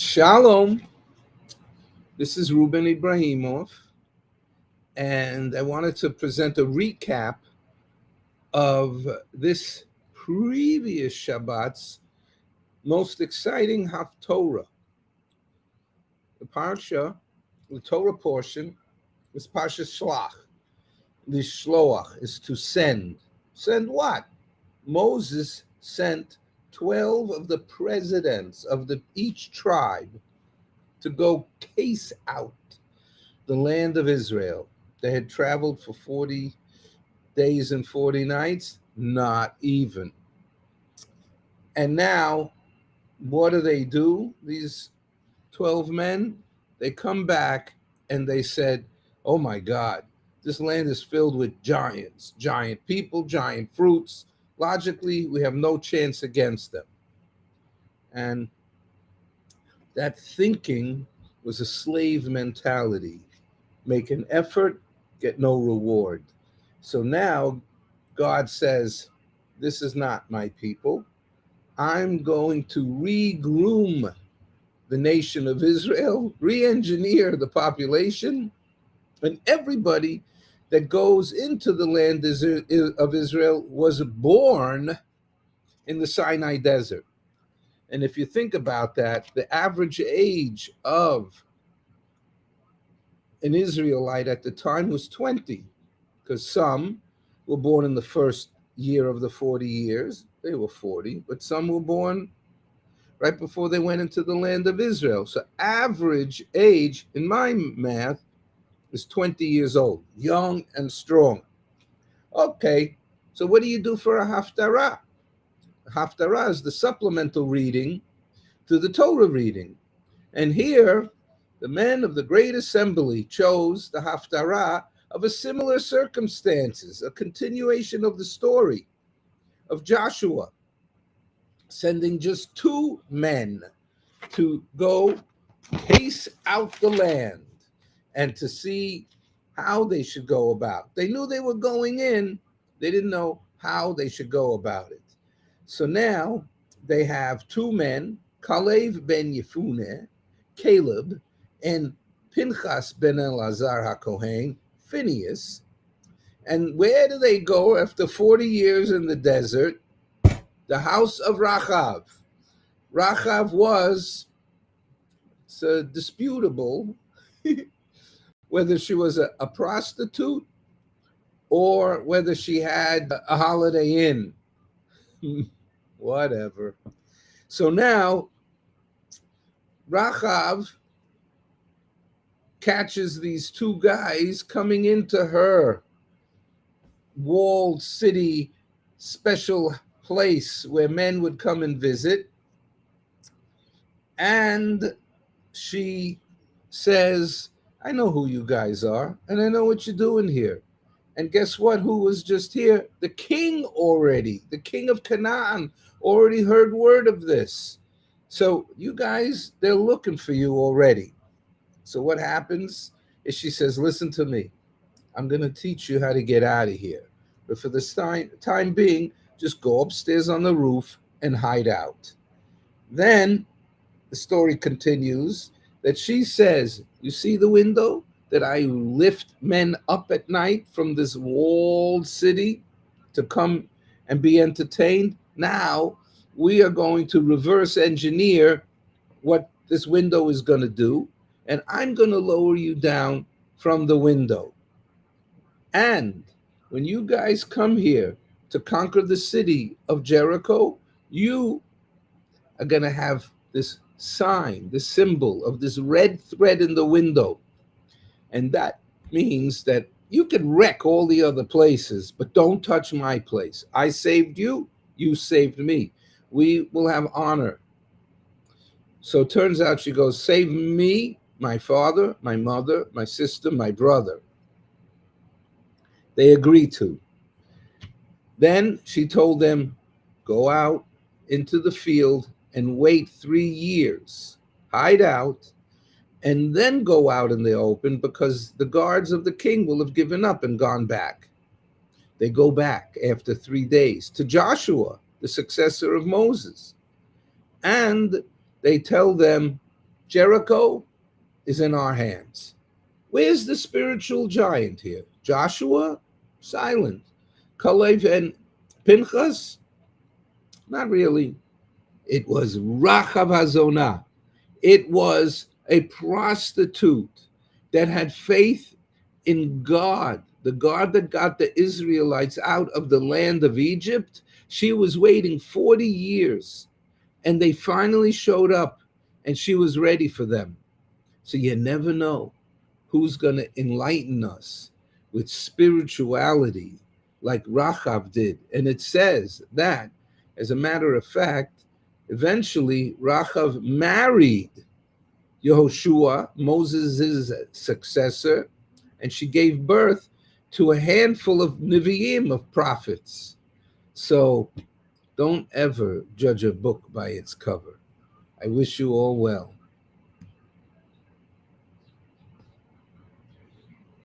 Shalom. This is Ruben Ibrahimov, and I wanted to present a recap of this previous Shabbat's most exciting Haftorah. The Parsha, the Torah portion, is Parshat Shelach. The Shloach is to send. Send what? Moses sent 12 of the presidents of each tribe to go case out the land of Israel. They had traveled for 40 days and 40 nights, not even. And now, what do? These 12 men, they come back and they said, oh my God, this land is filled with giants, giant people, giant fruits. Logically, we have no chance against them. And that thinking was a slave mentality. Make an effort, get no reward. So now God says, this is not my people. I'm going to re-groom the nation of Israel, re-engineer the population, and everybody that goes into the land of Israel was born in the Sinai desert. And if you think about that, the average age of an Israelite at the time was 20, because some were born in the first year of the 40 years. They were 40, but some were born right before they went into the land of Israel. So average age, in my math, is 20 years old, young and strong. Okay, so what do you do for a Haftarah? Haftarah is the supplemental reading to the Torah reading. And here, the men of the great assembly chose the Haftarah of a similar circumstances, a continuation of the story of Joshua, sending just 2 men to go case out the land and to see how they should go about. They knew they were going in, they didn't know how they should go about it. So now they have 2 men, Kalev ben Yefuneh, Caleb, and Pinchas ben Elazar HaKohen, Phineas. And where do they go after 40 years in the desert? The house of Rachav. Rachav was, it's disputable whether she was a prostitute or whether she had a Holiday Inn. Whatever. So now Rachav catches these 2 guys coming into her walled city special place where men would come and visit. And she says, I know who you guys are, and I know what you're doing here. And guess what? Who was just here? The king already. The king of Canaan already heard word of this. So you guys, they're looking for you already. So what happens is she says, listen to me. I'm going to teach you how to get out of here. But for this time being, just go upstairs on the roof and hide out. Then the story continues that she says, you see the window that I lift men up at night from this walled city to come and be entertained? Now we are going to reverse engineer what this window is going to do, and I'm going to lower you down from the window. And when you guys come here to conquer the city of Jericho, you are going to have this sign, this symbol of this red thread in the window. And that means that you can wreck all the other places, but don't touch my place. I saved you, you saved me. We will have honor. So it turns out she goes, save me, my father, my mother, my sister, my brother. They agree to. Then she told them, go out into the field and wait 3 years, hide out, and then go out in the open, because the guards of the king will have given up and gone back. They go back after 3 days to Joshua, the successor of Moses. And they tell them, Jericho is in our hands. Where's the spiritual giant here? Joshua? Silent. Kalev and Pinchas? Not really. It was Rachav Hazonah. It was a prostitute that had faith in God, the God that got the Israelites out of the land of Egypt. She was waiting 40 years, and they finally showed up, and she was ready for them. So you never know who's going to enlighten us with spirituality like Rachav did. And it says that, as a matter of fact, eventually Rachav married Yehoshua, Moses' successor, and she gave birth to a handful of Nevi'im, of prophets. So don't ever judge a book by its cover. I wish you all well.